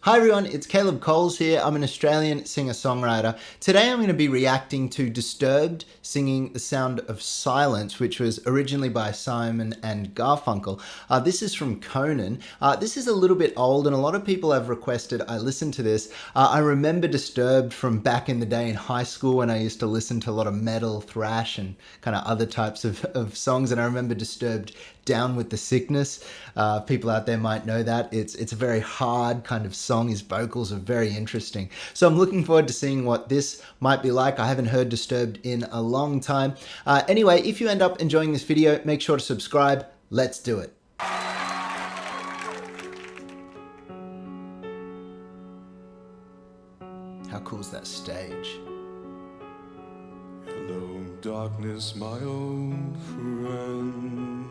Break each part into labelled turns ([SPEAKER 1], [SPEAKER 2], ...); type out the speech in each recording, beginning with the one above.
[SPEAKER 1] Hi everyone, it's Caleb Coles here. I'm an Australian singer-songwriter. Today I'm going to be reacting to Disturbed singing The Sound of Silence, which was originally by Simon and Garfunkel. This is from Conan. This is a little bit old and a lot of people have requested I listen to this. I remember Disturbed from back in the day in high school when I used to listen to a lot of metal, thrash and kind of other types of songs, and I remember Disturbed Down with the Sickness. People out there might know that. It's a very hard kind of song. His vocals are very interesting. So I'm looking forward to seeing what this might be like. I haven't heard Disturbed in a long time. Anyway, if you end up enjoying this video, make sure to subscribe. Let's do it. How cool is that stage?
[SPEAKER 2] Hello, darkness, my old friend.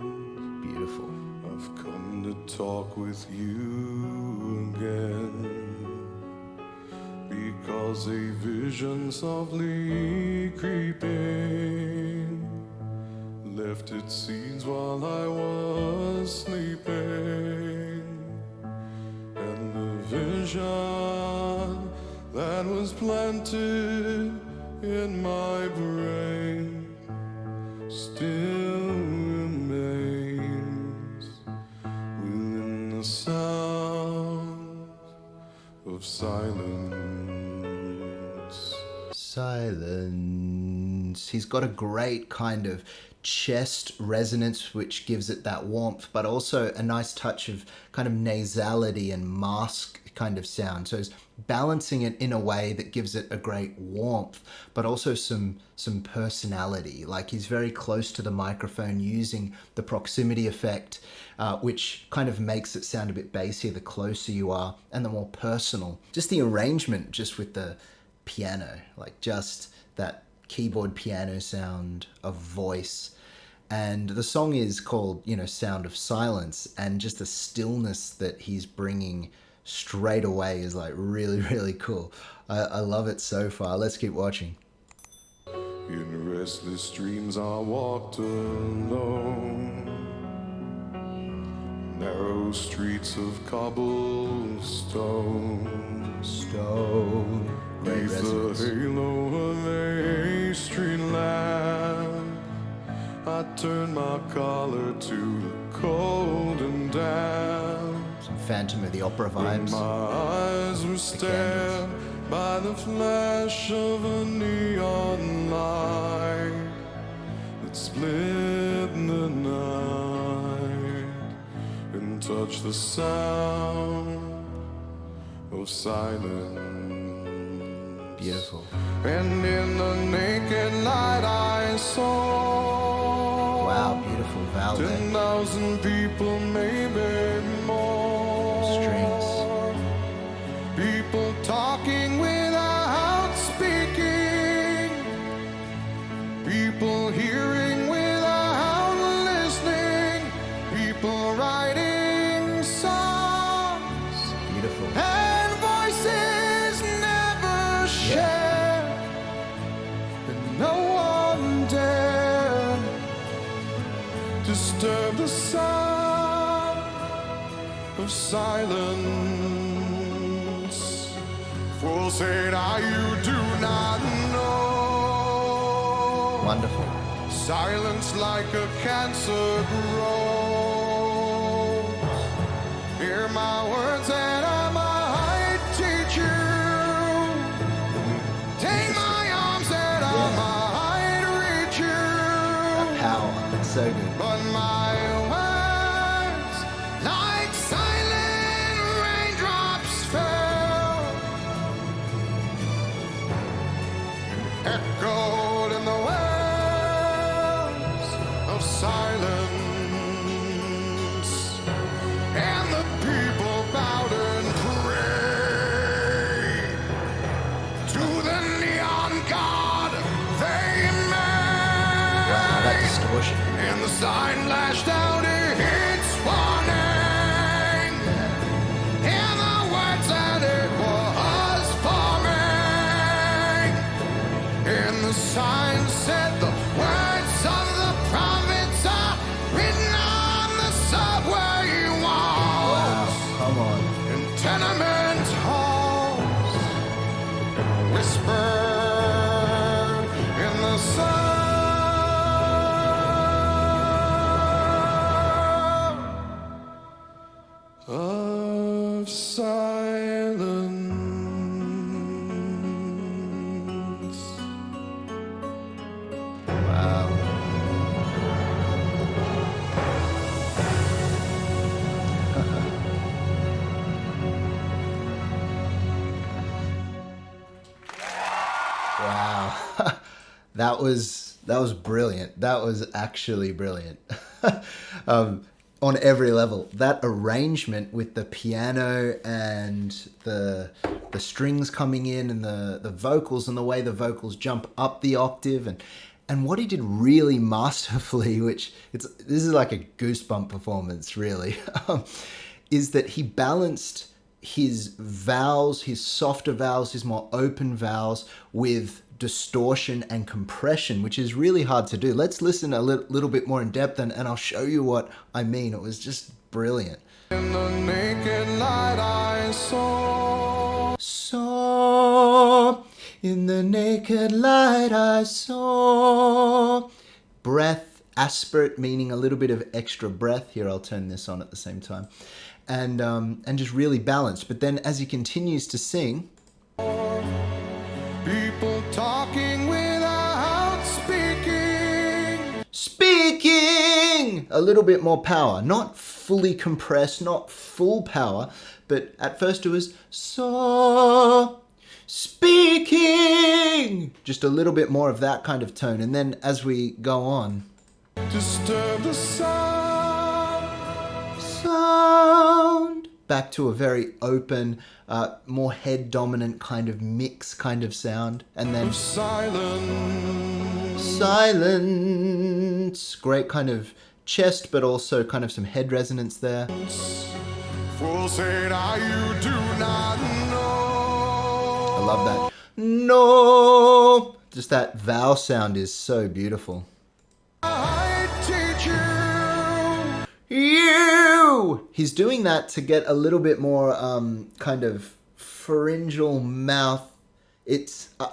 [SPEAKER 1] Beautiful.
[SPEAKER 2] I've come to talk with you again, because a vision softly creeping left its seeds while I was sleeping, and the vision that was planted in my brain still remains within the sound of silence.
[SPEAKER 1] Silence. He's got a great kind of chest resonance which gives it that warmth, but also a nice touch of kind of nasality and mask kind of sound. So he's balancing it in a way that gives it a great warmth, but also some personality. Like he's very close to the microphone using the proximity effect, which kind of makes it sound a bit bassier the closer you are and the more personal. Just the arrangement just with the piano, like just that keyboard piano sound of voice. And the song is called, Sound of Silence, and just the stillness that he's bringing straight away is like really, really cool. I love it so far. Let's keep watching.
[SPEAKER 2] In restless dreams I walked alone, narrow streets of cobblestone,
[SPEAKER 1] Great
[SPEAKER 2] beneath the
[SPEAKER 1] resonance.
[SPEAKER 2] halo of a street lamp, I turned my collar to the cold and damp.
[SPEAKER 1] Some Phantom of the Opera vibes.
[SPEAKER 2] My eyes were stared by the flash of a neon light that split the night and touched the sound of silence.
[SPEAKER 1] Beautiful.
[SPEAKER 2] And in the naked light I saw,
[SPEAKER 1] Wow, beautiful vowel there.
[SPEAKER 2] 10,000 people, maybe more.
[SPEAKER 1] Strings.
[SPEAKER 2] People talking without speaking, people hearing without listening, people writing songs,
[SPEAKER 1] Beautiful.
[SPEAKER 2] and voices never shared, and no one dared disturb the sound of silence. Fools say that you do not know.
[SPEAKER 1] Wonderful.
[SPEAKER 2] Silence like a cancer grows. Hear my words and I might teach you. Take my arms and I might reach you.
[SPEAKER 1] That power. It's so good.
[SPEAKER 2] But my words, like silent raindrops, fell and echoed in the wells of silence. And the people bowed and prayed to the neon god they made.
[SPEAKER 1] Wow, that distortion.
[SPEAKER 2] And the sign lashed out its warning, and the words that it was forming. And the sign said the words of the prophets are written on the subway walls.
[SPEAKER 1] Wow, come on.
[SPEAKER 2] And tenement
[SPEAKER 1] Wow. Wow. That was brilliant. That was actually brilliant. um, on every level. That arrangement with the piano and the strings coming in and the vocals and the way the vocals jump up the octave and what he did really masterfully, which this is like a goosebump performance, really, is that he balanced his vowels, his softer vowels, his more open vowels with distortion and compression, which is really hard to do. Let's listen a little bit more in depth and I'll show you what I mean. It was just brilliant.
[SPEAKER 2] In the naked light I saw.
[SPEAKER 1] In the naked light I saw. Breath, aspirate, meaning a little bit of extra breath. Here, I'll turn this on at the same time. And just really balanced. But then as he continues to sing,
[SPEAKER 2] People talking without speaking.
[SPEAKER 1] speaking, a little bit more power, not fully compressed, not full power, but at first it was speaking, just a little bit more of that kind of tone. And then as we go on,
[SPEAKER 2] Disturb the
[SPEAKER 1] sound, back to a very open, more head dominant kind of mix kind of sound. And then silence, great kind of chest, but also kind of some head resonance there.
[SPEAKER 2] Fools say that you do not know.
[SPEAKER 1] I love that. No, just that vowel sound is so beautiful.
[SPEAKER 2] I teach
[SPEAKER 1] You. He's doing that to get a little bit more kind of pharyngeal mouth.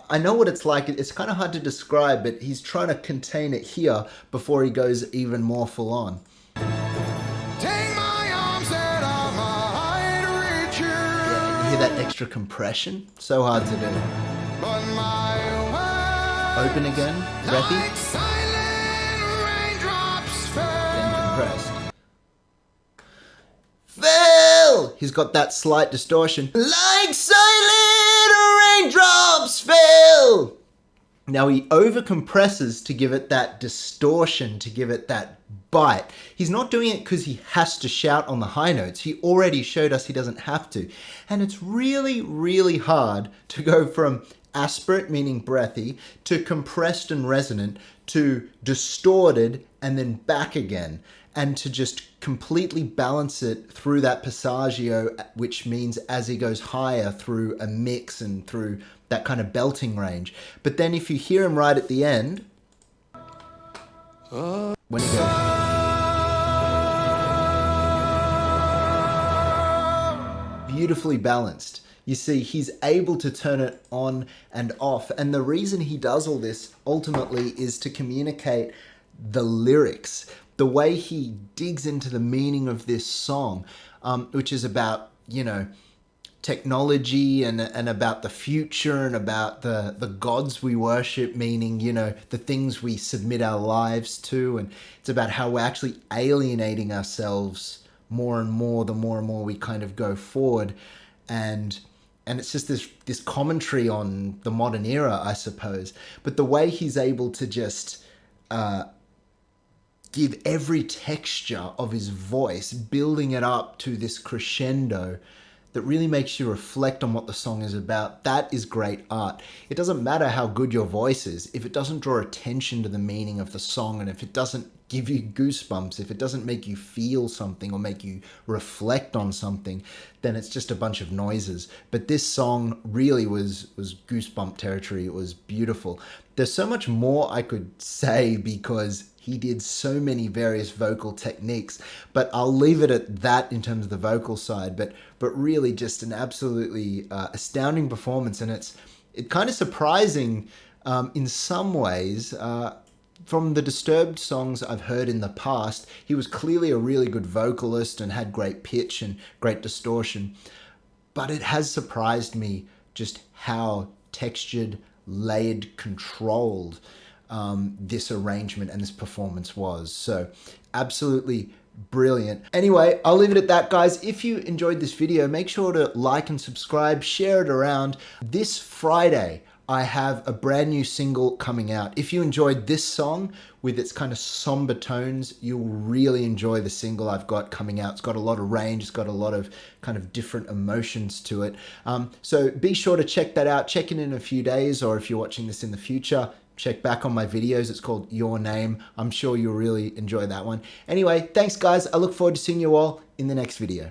[SPEAKER 1] I know what it's like. It's kind of hard to describe, but he's trying to contain it here before he goes even more full on.
[SPEAKER 2] Take my arms that I might reach you.
[SPEAKER 1] Yeah, you hear that extra compression? So hard to do.
[SPEAKER 2] But my words
[SPEAKER 1] Open again, breathy,
[SPEAKER 2] like silent raindrops fell.
[SPEAKER 1] then compressed. Fell! He's got that slight distortion. Like silent raindrops fell! Now he over-compresses to give it that distortion, to give it that bite. He's not doing it because he has to shout on the high notes. He already showed us he doesn't have to. And it's really, really hard to go from aspirate, meaning breathy, to compressed and resonant, to distorted, and then back again. And to just completely balance it through that passaggio, which means as he goes higher through a mix and through that kind of belting range. But then if you hear him right at the end, when he goes, beautifully balanced. You see, he's able to turn it on and off. And the reason he does all this ultimately is to communicate the lyrics, the way he digs into the meaning of this song, which is about, technology and about the future and about the gods we worship, meaning, the things we submit our lives to. And it's about how we're actually alienating ourselves more and more, the more and more we kind of go forward. And it's just this commentary on the modern era, I suppose. But the way he's able to just give every texture of his voice, building it up to this crescendo that really makes you reflect on what the song is about, that is great art. It doesn't matter how good your voice is, if it doesn't draw attention to the meaning of the song, and if it doesn't give you goosebumps, if it doesn't make you feel something or make you reflect on something, then it's just a bunch of noises. But this song really was goosebump territory. It was beautiful. There's so much more I could say because he did so many various vocal techniques, but I'll leave it at that in terms of the vocal side. But really just an absolutely astounding performance, and it's kind of surprising in some ways. From the Disturbed songs I've heard in the past, he was clearly a really good vocalist and had great pitch and great distortion. but it has surprised me just how textured, layered, controlled this arrangement and this performance was. So absolutely brilliant. Anyway, I'll leave it at that, guys. If you enjoyed this video, make sure to like and subscribe, share it around. This Friday, I have a brand new single coming out. If you enjoyed this song with its kind of somber tones, you'll really enjoy the single I've got coming out. It's got a lot of range. It's got a lot of kind of different emotions to it. So be sure to check that out. Check in a few days, or if you're watching this in the future, check back on my videos. It's called Your Name. I'm sure you'll really enjoy that one. Anyway, thanks guys. I look forward to seeing you all in the next video.